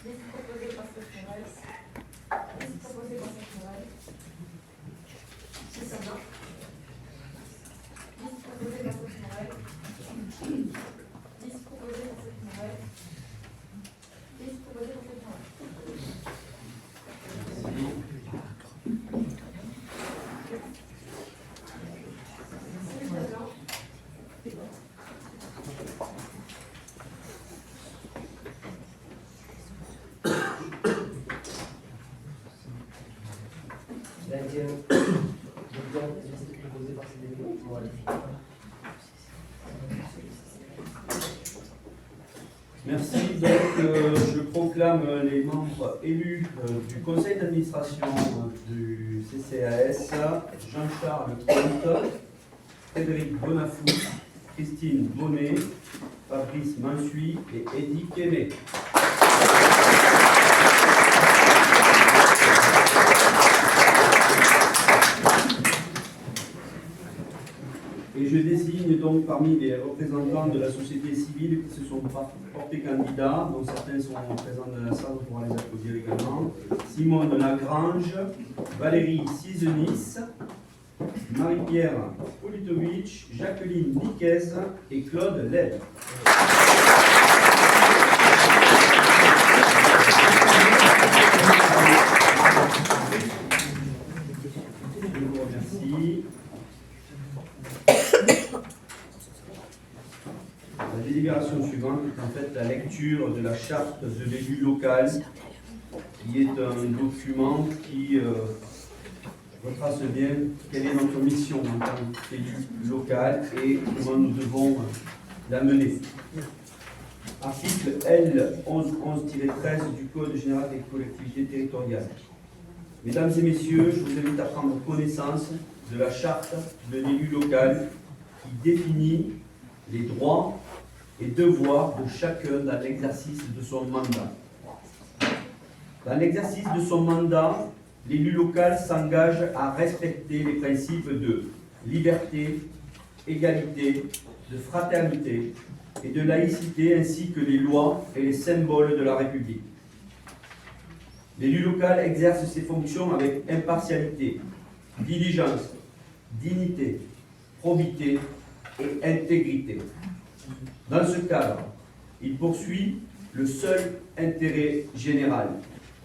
Speaker 5: Liste proposée par cette Morel.
Speaker 4: deuxième liste proposée par ces élus. Voilà.
Speaker 1: Merci. Donc, je proclame les membres élus du conseil d'administration du CCAS, Jean-Charles Comte, Frédéric Bonafou, Christine Bonnet, Fabrice Mansuy et Eddy Kémé. Et je désigne donc parmi les représentants de la société civile qui se sont portés candidats, dont certains sont présents dans la salle, on pourra les applaudir également, Simone Lagrange, Valérie Cizenis, Marie-Pierre Politovitch, Jacqueline Niquez et Claude Lèvre. Je vous remercie. La délibération suivante est en fait la lecture de la charte de l'élu local, qui est un document qui retrace bien quelle est notre mission en tant qu'élu local et comment nous devons la mener. Article L1111-13 du Code général des collectivités territoriales. Mesdames et messieurs, je vous invite à prendre connaissance de la charte de l'élu local qui définit les droits et devoirs de chacun dans l'exercice de son mandat. Dans l'exercice de son mandat, l'élu local s'engage à respecter les principes de liberté, égalité, de fraternité et de laïcité, ainsi que les lois et les symboles de la République. L'élu local exerce ses fonctions avec impartialité, diligence, dignité, probité et intégrité. Dans ce cadre, il poursuit le seul intérêt général,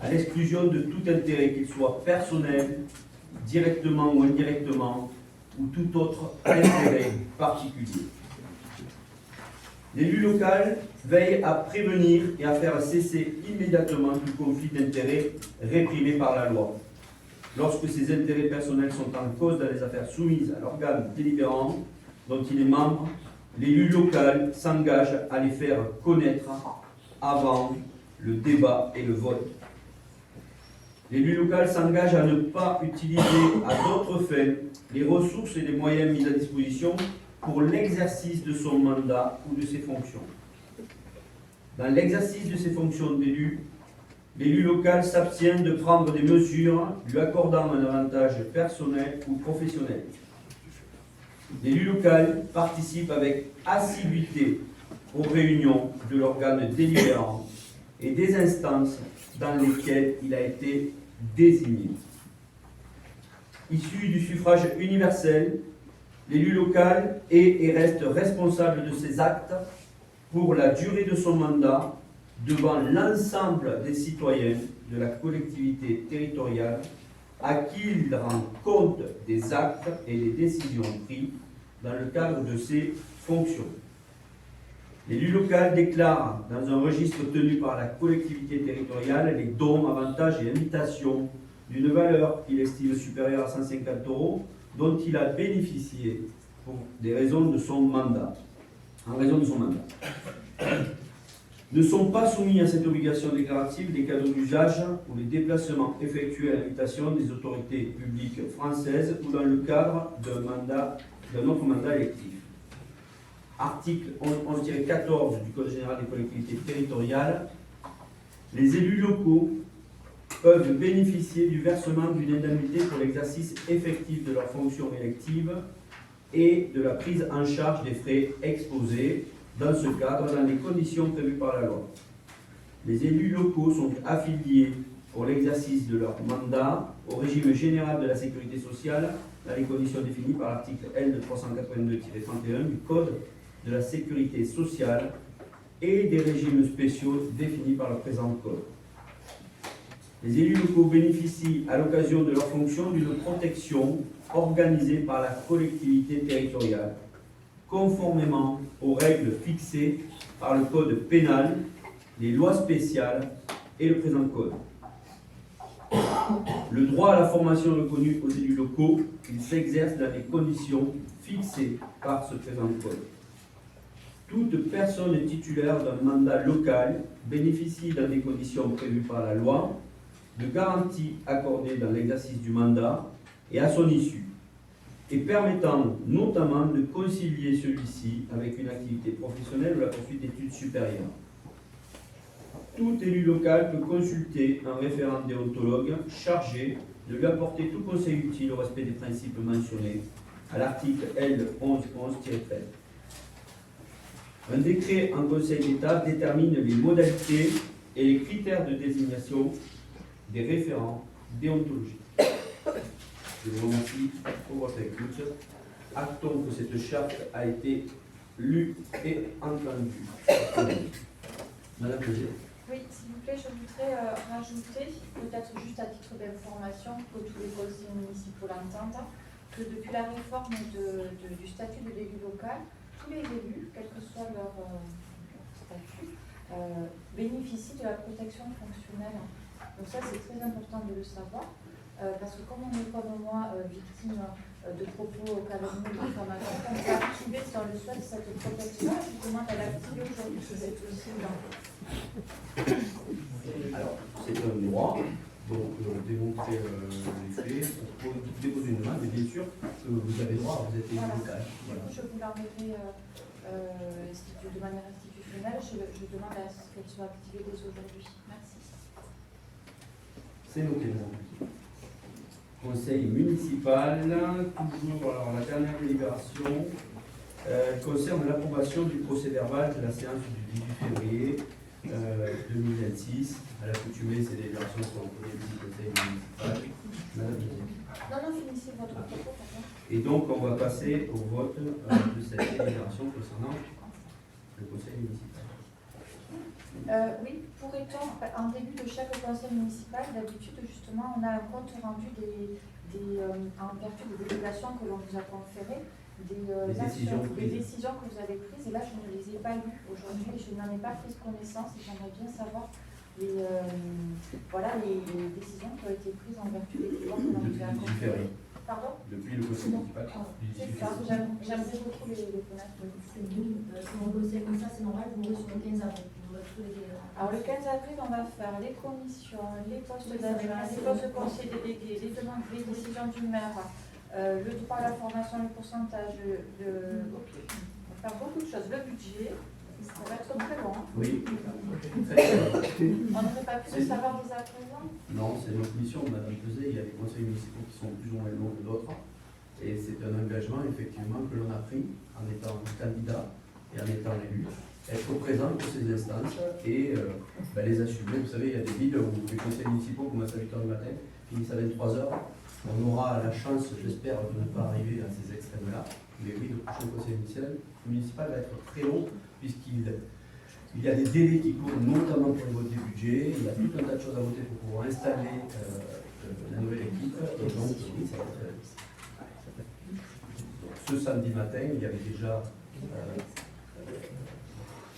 Speaker 1: à l'exclusion de tout intérêt, qu'il soit personnel, directement ou indirectement, ou tout autre intérêt particulier. L'élu local veille à prévenir et à faire cesser immédiatement tout conflit d'intérêts réprimé par la loi. Lorsque ces intérêts personnels sont en cause dans les affaires soumises à l'organe délibérant dont il est membre, l'élu local s'engage à les faire connaître avant le débat et le vote. L'élu local s'engage à ne pas utiliser à d'autres fins les ressources et les moyens mis à disposition pour l'exercice de son mandat ou de ses fonctions. Dans l'exercice de ses fonctions d'élu, l'élu local s'abstient de prendre des mesures lui accordant un avantage personnel ou professionnel. L'élu local participe avec assiduité aux réunions de l'organe délibérant et des instances dans lesquelles il a été désigné. Issu du suffrage universel, l'élu local est et reste responsable de ses actes pour la durée de son mandat devant l'ensemble des citoyens de la collectivité territoriale à qui il rend compte des actes et des décisions prises dans le cadre de ses fonctions. L'élu local déclare dans un registre tenu par la collectivité territoriale les dons, avantages et invitations d'une valeur qu'il estime supérieure à 150 € dont il a bénéficié pour des raisons de son mandat, en raison de son mandat. Ne sont pas soumis à cette obligation déclarative les cadeaux d'usage ou les déplacements effectués à l'invitation des autorités publiques françaises ou dans le cadre d'un autre mandat électif. Article 11-14 du Code général des collectivités territoriales, les élus locaux peuvent bénéficier du versement d'une indemnité pour l'exercice effectif de leurs fonctions électives et de la prise en charge des frais exposés dans ce cadre dans les conditions prévues par la loi. Les élus locaux sont affiliés pour l'exercice de leur mandat au régime général de la sécurité sociale dans les conditions définies par l'article L 382-31 du Code de la sécurité sociale et des régimes spéciaux définis par le présent Code. Les élus locaux bénéficient à l'occasion de leur fonction d'une protection organisée par la collectivité territoriale, conformément aux règles fixées par le Code pénal, les lois spéciales et le présent Code.
Speaker 5: Le droit à la formation reconnu aux élus locaux, il s'exerce dans les conditions fixées par ce présent code. Toute personne titulaire d'un mandat local bénéficie dans des conditions prévues par la loi de garanties accordées dans l'exercice du mandat et à son issue, et permettant notamment de concilier celui-ci avec une activité professionnelle ou la poursuite d'études supérieures. Tout élu local peut consulter un référent déontologue chargé de lui apporter tout conseil utile au respect des principes mentionnés à l'article L. 1111-13. Un décret en Conseil d'État détermine les modalités et les critères de désignation des référents déontologiques. Je vous remercie pour votre écoute. Actons que cette charte a été lue et entendue. Madame Léger.
Speaker 3: Oui, s'il vous plaît, je voudrais rajouter, peut-être juste à titre d'information, que tous les conseillers municipaux l'entendent, que depuis la réforme du statut de l'élu local, tous les élus, quel que soit leur statut, bénéficient de la protection fonctionnelle. Donc ça, c'est très important de le savoir, parce que comme on est comme moi victime de propos calomnieux, de diffamation, on peut activer dans le souhait cette protection. Je vous demande à l'activer aujourd'hui si c'est possible.
Speaker 5: Alors, c'est un droit, donc démontrer les faits, pour déposer une demande, et bien sûr, vous avez droit, vous êtes élu local. Voilà.
Speaker 3: Je vous l'enverrai de manière institutionnelle. Je demande à ce qu'elle soit activée dès aujourd'hui. Merci.
Speaker 5: C'est noté. Conseil municipal, toujours alors, la dernière délibération concerne l'approbation du procès-verbal de la séance du 18 février 2026. À l'accoutumée, ces délibérations sont envoyées du conseil municipal. Madame
Speaker 3: Non, finissez votre propos, pardon.
Speaker 5: Et donc, on va passer au vote de cette délibération concernant le conseil municipal.
Speaker 3: Oui, pourrait-on, en début de chaque conseil municipal, d'habitude, justement, on a un compte rendu en vertu des délégations que l'on vous a conférées, des décisions que vous avez prises, et là, je ne les ai pas lues aujourd'hui, et je n'en ai pas pris connaissance, et j'aimerais bien savoir les décisions qui ont été prises en vertu des décisions que l'on vous a conférées. Pardon?
Speaker 5: Depuis le conseil municipal.
Speaker 3: C'est ça, j'aimerais beaucoup les connaître.
Speaker 6: C'est bon, pour un conseil comme ça, c'est normal, vous mourrez sur le 15 avril.
Speaker 3: Alors le 15 avril, on va faire les commissions, les postes d'adjoint, les postes de conseil délégué, les demandes, les décisions du maire, le droit à la formation, le pourcentage de... Ok, on va faire beaucoup de choses. Le budget, ça va être très long.
Speaker 5: Oui.
Speaker 3: On n'aurait pas pu le savoir dès à présent?
Speaker 5: Non, c'est notre mission, Madame Pesé. Il y a des conseils municipaux qui sont plus ou moins longs que d'autres. Et c'est un engagement, effectivement, que l'on a pris en étant candidat et en étant élu. Être présent pour ces instances et les assumer. Vous savez, il y a des villes où les conseils municipaux commencent à 8h du matin, finissent à 23h. On aura la chance, j'espère, de ne pas arriver à ces extrêmes-là. Mais oui, le prochain conseil municipal va être très long, puisqu'il y a des délais qui courent, notamment pour le vote des budgets. Il y a tout un tas de choses à voter pour pouvoir installer la nouvelle équipe. Et donc, oui, ça va être... Ce samedi matin, il y avait déjà...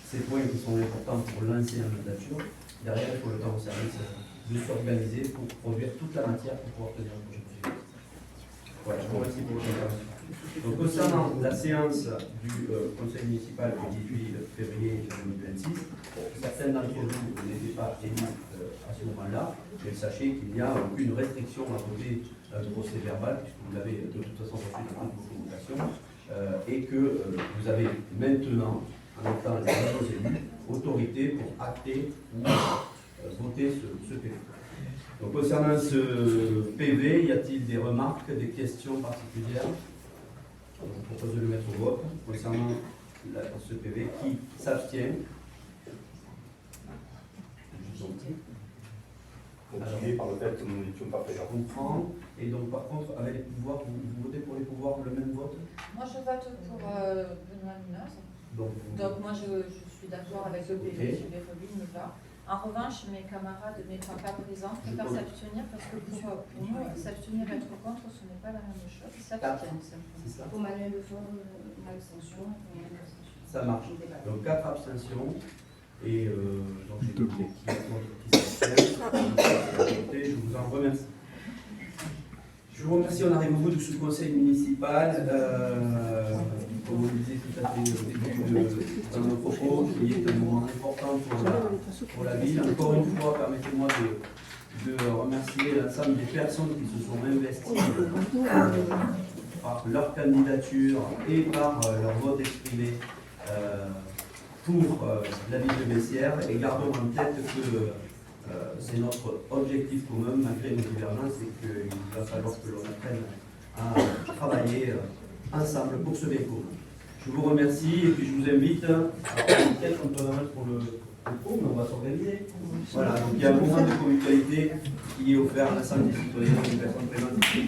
Speaker 5: ces points qui sont importants pour lancer la mandature. Derrière, il faut le temps au service de s'organiser pour produire toute la matière pour pouvoir tenir le projet. Voilà, je vous remercie pour votre intervention. Donc, concernant la séance du conseil municipal du 18 février 2026, certains d'entre vous n'étaient pas élus à ce moment-là, mais sachez qu'il n'y a aucune restriction à voter un procès verbal, puisque vous l'avez de toute façon reçu dans toutes vos convocations, et que vous avez maintenant, en étant les nouveaux élus, autorité pour acter ou voter ce PV. Donc, concernant ce PV, y a-t-il des remarques, des questions particulières? Je vous propose de le mettre au vote. Concernant ce PV, qui s'abstient?
Speaker 7: Motivé par le fait que nous n'étions pas présents.
Speaker 5: Je comprends. Et donc, par contre, avec les pouvoirs, vous votez pour les pouvoirs le même vote?
Speaker 3: Moi, je vote pour Benoît Munoz. Donc moi, je suis d'accord avec le PV, je vais me va. En revanche, mes camarades n'étant pas présents, préfèrent s'abstenir parce que pour nous, s'abstenir et être contre, ce n'est pas la même chose. Ils s'abstiennent.
Speaker 5: C'est ça.
Speaker 6: Pour Manuel Lefort, l'abstention.
Speaker 5: Ça marche. Donc 4 abstentions. Et donc j'ai qui s'abstiennent. Je vous vous en remercie. Je vous remercie, on arrive au bout de ce conseil municipal. Comme on le disait tout à fait au début de nos propos, qui est un moment important pour la ville. Encore une fois, permettez-moi de remercier l'ensemble des personnes qui se sont investies par leur candidature et par leur vote exprimé pour la ville de Bessières. Et gardons en tête que c'est notre objectif commun, malgré nos divergences, et qu'il va falloir que l'on apprenne à travailler ensemble pour ce bien commun. Je vous remercie et puis je vous invite à prendre quelques avance pour le cours, mais on va s'organiser. Voilà, donc il y a un moment de convivialité qui est offert à l'ensemble des citoyens et des personnes présentes ici.